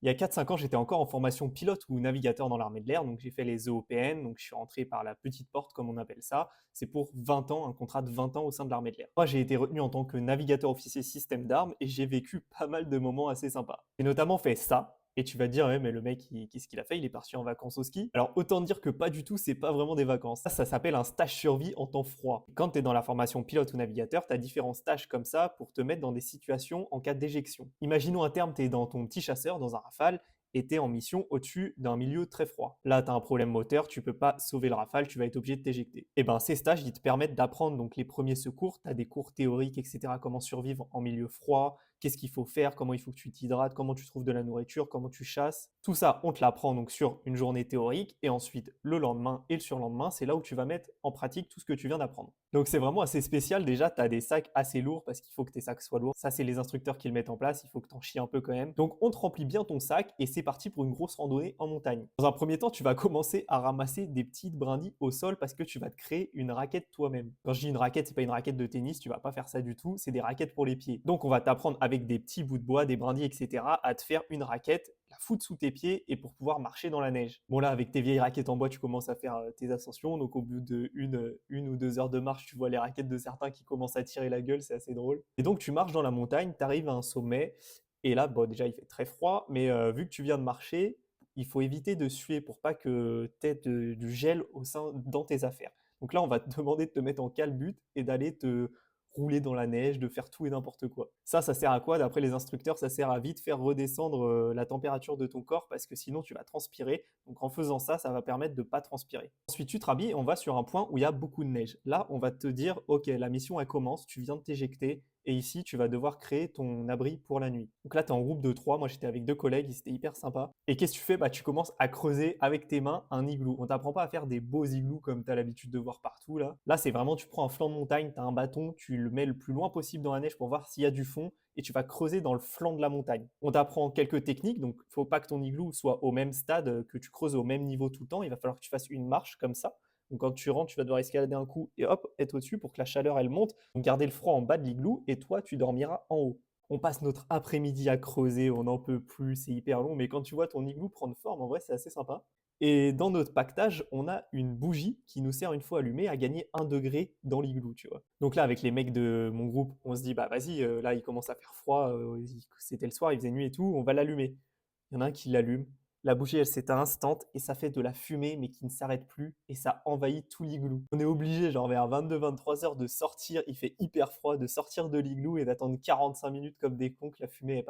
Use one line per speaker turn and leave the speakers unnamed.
Il y a 4-5 ans, j'étais encore en formation pilote ou navigateur dans l'armée de l'air, donc j'ai fait les EOPN, donc je suis rentré par la petite porte comme on appelle ça. C'est pour 20 ans, un contrat de 20 ans au sein de l'armée de l'air. Moi, j'ai été retenu en tant que navigateur officier système d'armes et j'ai vécu pas mal de moments assez sympas. J'ai notamment fait ça. Et tu vas te dire, ouais, mais le mec, qu'est-ce qu'il a fait? Il est parti en vacances au ski. Alors, autant dire que pas du tout, c'est pas vraiment des vacances. Ça s'appelle un stage survie en temps froid. Quand tu es dans la formation pilote ou navigateur, tu as différents stages comme ça pour te mettre dans des situations en cas d'éjection. Imaginons un terme, tu es dans ton petit chasseur, dans un Rafale, et tu es en mission au-dessus d'un milieu très froid. Là, tu as un problème moteur, tu peux pas sauver le Rafale, tu vas être obligé de t'éjecter. Et ben ces stages, ils te permettent d'apprendre donc les premiers secours, tu as des cours théoriques, etc. Comment survivre en milieu froid, qu'est-ce qu'il faut faire, comment il faut que tu t'hydrates, comment tu trouves de la nourriture, comment tu chasses. Tout ça, on te l'apprend donc sur une journée théorique et ensuite le lendemain et le surlendemain, c'est là où tu vas mettre en pratique tout ce que tu viens d'apprendre. Donc c'est vraiment assez spécial. Déjà, tu as des sacs assez lourds parce qu'il faut que tes sacs soient lourds. Ça, c'est les instructeurs qui le mettent en place. Il faut que tu en chies un peu quand même. Donc on te remplit bien ton sac et c'est parti pour une grosse randonnée en montagne. Dans un premier temps, tu vas commencer à ramasser des petites brindilles au sol parce que tu vas te créer une raquette toi-même. Quand je dis une raquette, c'est pas une raquette de tennis, tu vas pas faire ça du tout. C'est des raquettes pour les pieds. Donc on va t'apprendre avec des petits bouts de bois, des brindilles, etc. à te faire une raquette, la foutre sous tes pieds et pour pouvoir marcher dans la neige. Bon là, avec tes vieilles raquettes en bois, tu commences à faire tes ascensions. Donc au bout de une ou 2 heures de marche, tu vois les raquettes de certains qui commencent à tirer la gueule, c'est assez drôle. Et donc tu marches dans la montagne, tu arrives à un sommet. Et là, bon, déjà, il fait très froid, mais vu que tu viens de marcher, il faut éviter de suer pour pas que tu aies du gel dans tes affaires. Donc là, on va te demander de te mettre en calbut et d'aller te rouler dans la neige, de faire tout et n'importe quoi. Ça sert à quoi? D'après les instructeurs, ça sert à vite faire redescendre la température de ton corps parce que sinon tu vas transpirer. Donc en faisant ça, ça va permettre de ne pas transpirer. Ensuite, tu te rhabilles et on va sur un point où il y a beaucoup de neige. Là, on va te dire, ok, la mission elle commence, tu viens de t'éjecter et ici, tu vas devoir créer ton abri pour la nuit. Donc là, tu es en groupe de 3. Moi, j'étais avec 2 collègues, c'était hyper sympa. Et qu'est-ce que tu fais? Bah, tu commences à creuser avec tes mains un igloo. On t'apprend pas à faire des beaux igloos comme tu as l'habitude de voir partout là. Là, c'est vraiment, tu prends un flanc de montagne, tu as un bâton, tu le mets le plus loin possible dans la neige pour voir s'il y a du fond et tu vas creuser dans le flanc de la montagne. On t'apprend quelques techniques, donc il faut pas que ton igloo soit au même stade, que tu creuses au même niveau tout le temps. Il va falloir que tu fasses une marche comme ça. Donc quand tu rentres, tu vas devoir escalader un coup et hop, être au-dessus pour que la chaleur elle monte. Donc garder le froid en bas de l'igloo et toi tu dormiras en haut. On passe notre après-midi à creuser, on n'en peut plus, c'est hyper long, mais quand tu vois ton igloo prendre forme, en vrai c'est assez sympa. Et dans notre pactage, on a une bougie qui nous sert une fois allumée à gagner 1 degré dans l'igloo, tu vois. Donc là, avec les mecs de mon groupe, on se dit, bah vas-y, là il commence à faire froid, c'était le soir, il faisait nuit et tout, on va l'allumer. Il y en a un qui l'allume, la bougie elle s'éteint instant et ça fait de la fumée mais qui ne s'arrête plus et ça envahit tout l'igloo. On est obligé genre vers 22-23 heures de sortir, il fait hyper froid, de sortir de l'igloo et d'attendre 45 minutes comme des cons que la fumée est partie.